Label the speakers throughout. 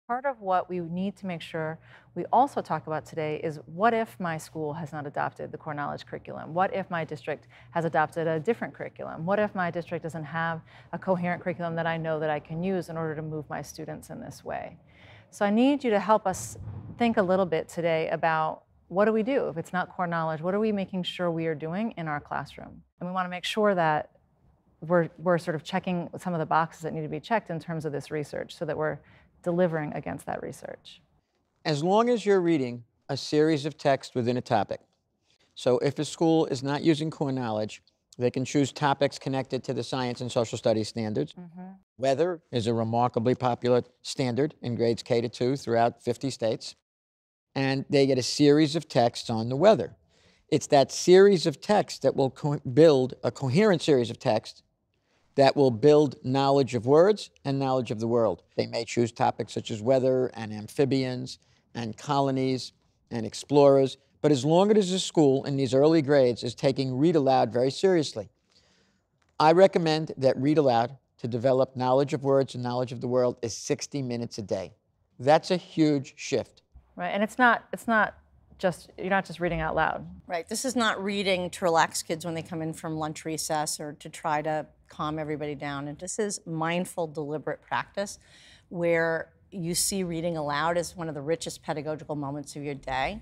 Speaker 1: Part of what we need to make sure we also talk about today is, what if my school has not adopted the core knowledge curriculum? What if my district has adopted a different curriculum? What if my district doesn't have a coherent curriculum that I know that I can use in order to move my students in this way? So I need you to help us think a little bit today about, what do we do if it's not core knowledge? What are we making sure we are doing in our classroom? And we want to make sure that we're sort of checking some of the boxes that need to be checked in terms of this research, so that we're delivering against that research.
Speaker 2: As long as you're reading a series of texts within a topic. So if a school is not using core knowledge, they can choose topics connected to the science and social studies standards. Weather is a remarkably popular standard in grades K to 2 throughout 50 states. And they get a series of texts on the weather. It's that series of texts that will build a coherent series of texts that will build knowledge of words and knowledge of the world. They may choose topics such as weather and amphibians and colonies and explorers, but as long as a school in these early grades is taking read aloud very seriously, I recommend that read aloud to develop knowledge of words and knowledge of the world is 60 minutes a day. That's a huge shift.
Speaker 1: Right, and it's not just, you're not just reading out loud.
Speaker 3: Right, this is not reading to relax kids when they come in from lunch recess or to try to calm everybody down. And this is mindful, deliberate practice where you see reading aloud as one of the richest pedagogical moments of your day.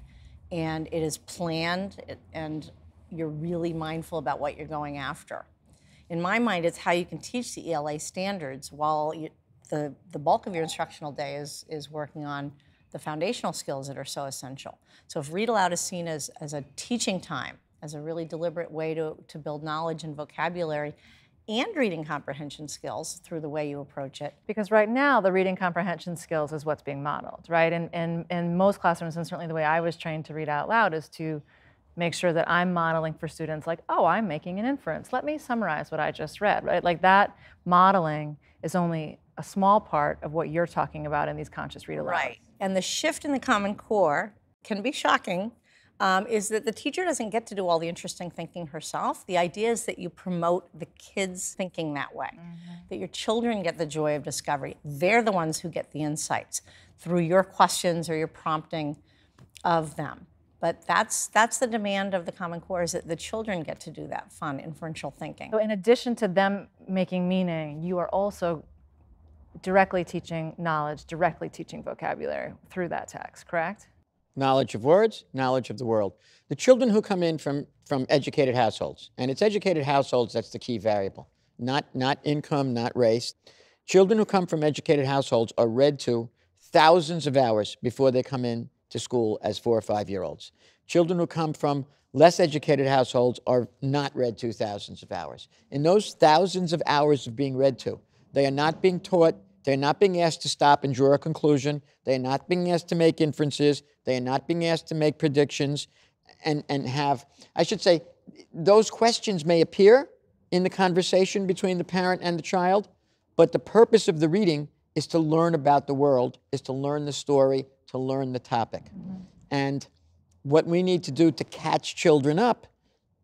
Speaker 3: And it is planned, and you're really mindful about what you're going after. In my mind, it's how you can teach the ELA standards while the bulk of your instructional day is working on the foundational skills that are so essential. So if read aloud is seen as a teaching time, as a really deliberate way to build knowledge and vocabulary and reading comprehension skills through the way you approach it.
Speaker 1: Because right now, the reading comprehension skills is what's being modeled, right? And in most classrooms, and certainly the way I was trained to read out loud, is to make sure that I'm modeling for students like, oh, I'm making an inference. Let me summarize what I just read, right? Like, that modeling is only a small part of what you're talking about in these conscious read alouds.
Speaker 3: Right. And the shift in the Common Core can be shocking, is that the teacher doesn't get to do all the interesting thinking herself. The idea is that you promote the kids thinking that way, that your children get the joy of discovery. They're the ones who get the insights through your questions or your prompting of them. But that's the demand of the Common Core, is that the children get to do that fun inferential thinking.
Speaker 1: So in addition to them making meaning, you are also directly teaching knowledge, directly teaching vocabulary through that text, correct?
Speaker 2: Knowledge of words, knowledge of the world. The children who come in from educated households, and it's educated households that's the key variable, not income, not race. Children who come from educated households are read to thousands of hours before they come in to school as 4 or 5-year-olds. Children who come from less educated households are not read to thousands of hours. In those thousands of hours of being read to, they are not being taught, they're not being asked to stop and draw a conclusion, they are not being asked to make inferences, they are not being asked to make predictions and have, I should say, those questions may appear in the conversation between the parent and the child, but the purpose of the reading is to learn about the world, is to learn the story, to learn the topic. And what we need to do to catch children up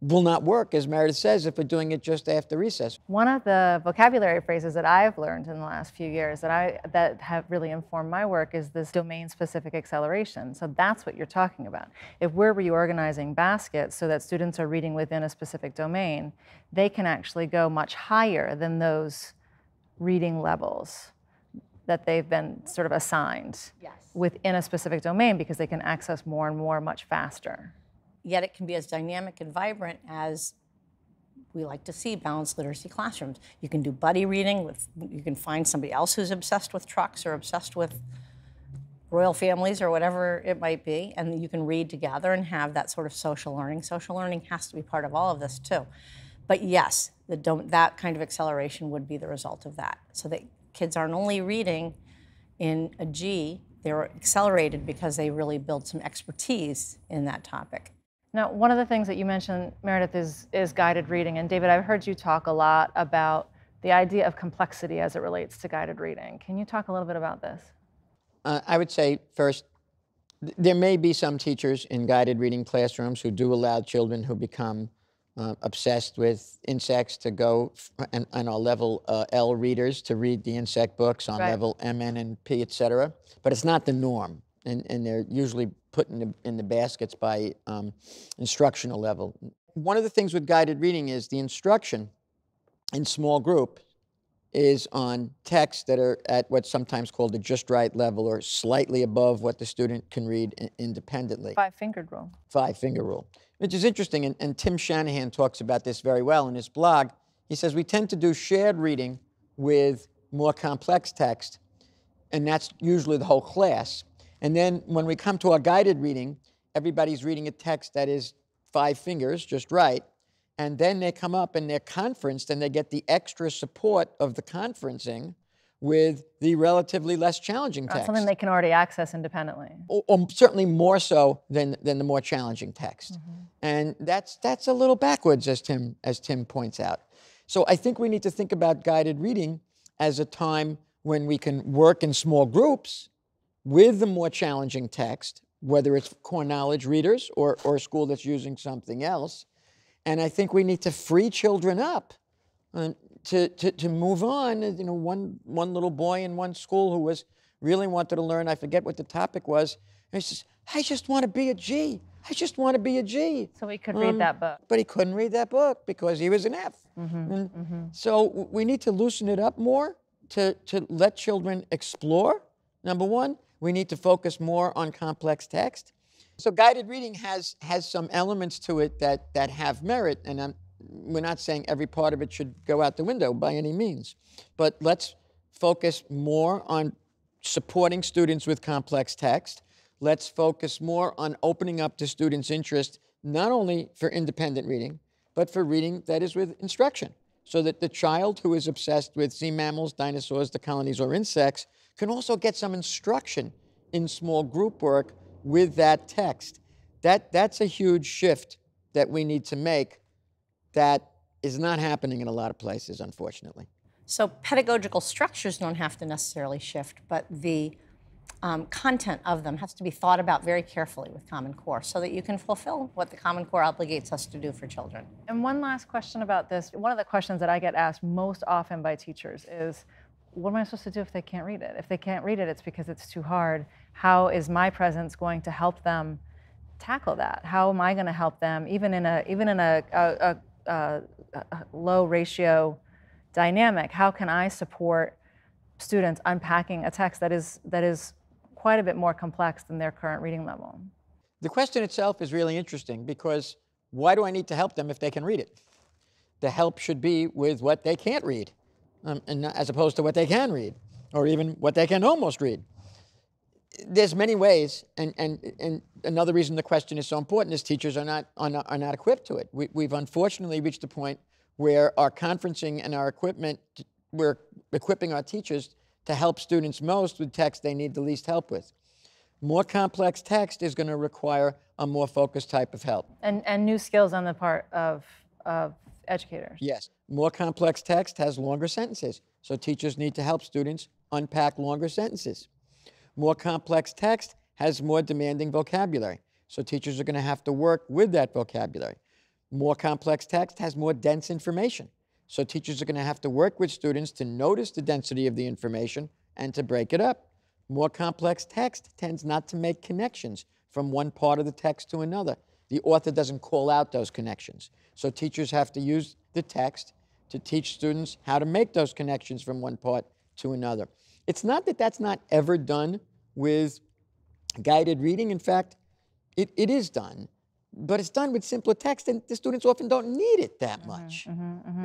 Speaker 2: will not work, as Meredith says, if we're doing it just after recess.
Speaker 1: One of the vocabulary phrases that I've learned in the last few years that have really informed my work is this domain-specific acceleration. So that's what you're talking about. If we're reorganizing baskets so that students are reading within a specific domain, they can actually go much higher than those reading levels that they've been sort of assigned within a specific domain, because they can access more and more much faster.
Speaker 3: Yet it can be as dynamic and vibrant as we like to see balanced literacy classrooms. You can do buddy reading you can find somebody else who's obsessed with trucks or obsessed with royal families or whatever it might be, and you can read together and have that sort of social learning. Social learning has to be part of all of this too. But yes, that kind of acceleration would be the result of that. So that kids aren't only reading in a G, they're accelerated because they really build some expertise in that topic.
Speaker 1: Now, one of the things that you mentioned, Meredith, is guided reading. And David, I've heard you talk a lot about the idea of complexity as it relates to guided reading. Can you talk a little bit about this?
Speaker 2: I would say, first, there may be some teachers in guided reading classrooms who do allow children who become obsessed with insects to go and our level L readers to read the insect books on level M, N, and P, etc. But it's not the norm, and they're usually put in the baskets by instructional level. One of the things with guided reading is the instruction in small group is on texts that are at what's sometimes called the just right level or slightly above what the student can read independently.
Speaker 1: Five-fingered rule.
Speaker 2: Five-finger rule, which is interesting, and Tim Shanahan talks about this very well in his blog. He says we tend to do shared reading with more complex text, and that's usually the whole class. And then when we come to our guided reading, everybody's reading a text that is 5 fingers, just right, and then they come up and they're conferenced and they get the extra support of the conferencing with the relatively less challenging text.
Speaker 1: Something they can already access independently.
Speaker 2: Or certainly more so than the more challenging text. And that's a little backwards, as Tim points out. So I think we need to think about guided reading as a time when we can work in small groups with the more challenging text, whether it's core knowledge readers or a school that's using something else. And I think we need to free children up to move on. You know, one little boy in one school who really wanted to learn, I forget what the topic was, and he says, I just want to be a G. I just want to be a G.
Speaker 1: So he could read that book.
Speaker 2: But he couldn't read that book because he was an F. So we need to loosen it up more to let children explore. Number one, we need to focus more on complex text. So guided reading has some elements to it that have merit, and we're not saying every part of it should go out the window by any means, but let's focus more on supporting students with complex text. Let's focus more on opening up the students' interest, not only for independent reading, but for reading that is with instruction, so that the child who is obsessed with sea mammals, dinosaurs, the colonies, or insects can also get some instruction in small group work with that text. That's a huge shift that we need to make that is not happening in a lot of places, unfortunately.
Speaker 3: So pedagogical structures don't have to necessarily shift, but the content of them has to be thought about very carefully with Common Core so that you can fulfill what the Common Core obligates us to do for children.
Speaker 1: And one last question about this. One of the questions that I get asked most often by teachers is, what am I supposed to do if they can't read it? If they can't read it, it's because it's too hard. How is my presence going to help them tackle that? How am I going to help them, even in a low ratio dynamic? How can I support students unpacking a text that is quite a bit more complex than their current reading level?
Speaker 2: The question itself is really interesting because why do I need to help them if they can read it? The help should be with what they can't read, and as opposed to what they can read, or even what they can almost read. There's many ways, and another reason the question is so important is teachers are not equipped to it. We've unfortunately reached a point where our conferencing and our equipment, we're equipping our teachers to help students most with text they need the least help with. More complex text is going to require a more focused type of help.
Speaker 1: And new skills on the part of educators.
Speaker 2: Yes. More complex text has longer sentences, so teachers need to help students unpack longer sentences. More complex text has more demanding vocabulary, so teachers are going to have to work with that vocabulary. More complex text has more dense information, so teachers are going to have to work with students to notice the density of the information and to break it up. More complex text tends not to make connections from one part of the text to another. The author doesn't call out those connections, so teachers have to use the text to teach students how to make those connections from one part to another. It's not that that's not ever done with guided reading. In fact, it is done, but it's done with simpler text, and the students often don't need it that much.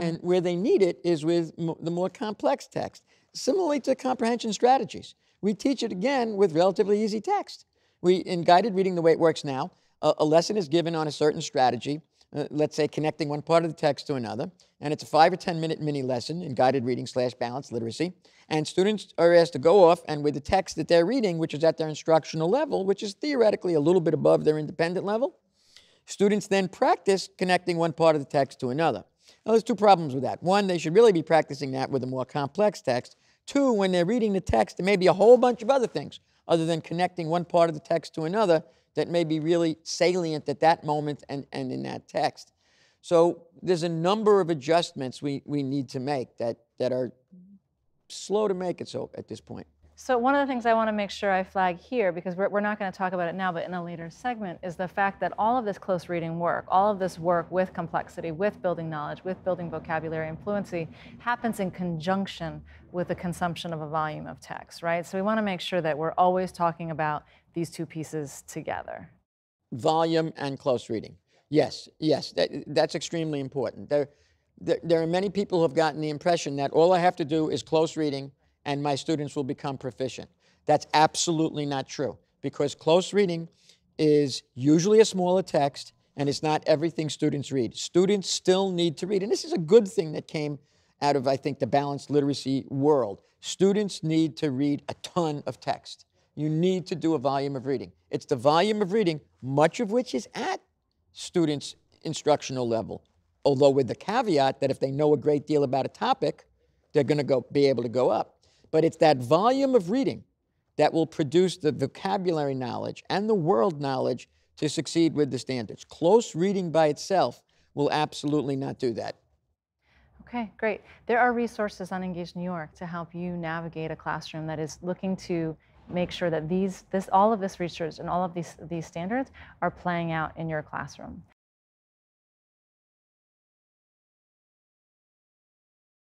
Speaker 2: And where they need it is with the more complex text. Similarly to comprehension strategies, we teach it again with relatively easy text. In guided reading, the way it works now, a lesson is given on a certain strategy, let's say connecting one part of the text to another, and it's a 5 or 10 minute mini lesson in guided reading / balanced literacy, and students are asked to go off and with the text that they're reading, which is at their instructional level, which is theoretically a little bit above their independent level, students then practice connecting one part of the text to another. Now, there's two problems with that. One, they should really be practicing that with a more complex text. Two, when they're reading the text, there may be a whole bunch of other things other than connecting one part of the text to another that may be really salient at that moment and in that text. So there's a number of adjustments we need to make that are slow to make it so at this point.
Speaker 1: So one of the things I want to make sure I flag here, because we're not going to talk about it now, but in a later segment, is the fact that all of this close reading work, all of this work with complexity, with building knowledge, with building vocabulary and fluency, happens in conjunction with the consumption of a volume of text, right? So we want to make sure that we're always talking about these two pieces together.
Speaker 2: Volume and close reading. Yes, that's extremely important. There are many people who have gotten the impression that all I have to do is close reading and my students will become proficient. That's absolutely not true, because close reading is usually a smaller text and it's not everything students read. Students still need to read, and this is a good thing that came out of, I think, the balanced literacy world. Students need to read a ton of text. You need to do a volume of reading. It's the volume of reading, much of which is at students' instructional level, although with the caveat that if they know a great deal about a topic, they're going to be able to go up. But it's that volume of reading that will produce the vocabulary knowledge and the world knowledge to succeed with the standards. Close reading by itself will absolutely not do that.
Speaker 1: Okay, great. There are resources on Engage New York to help you navigate a classroom that is looking to make sure that all of this research and all of these standards are playing out in your classroom.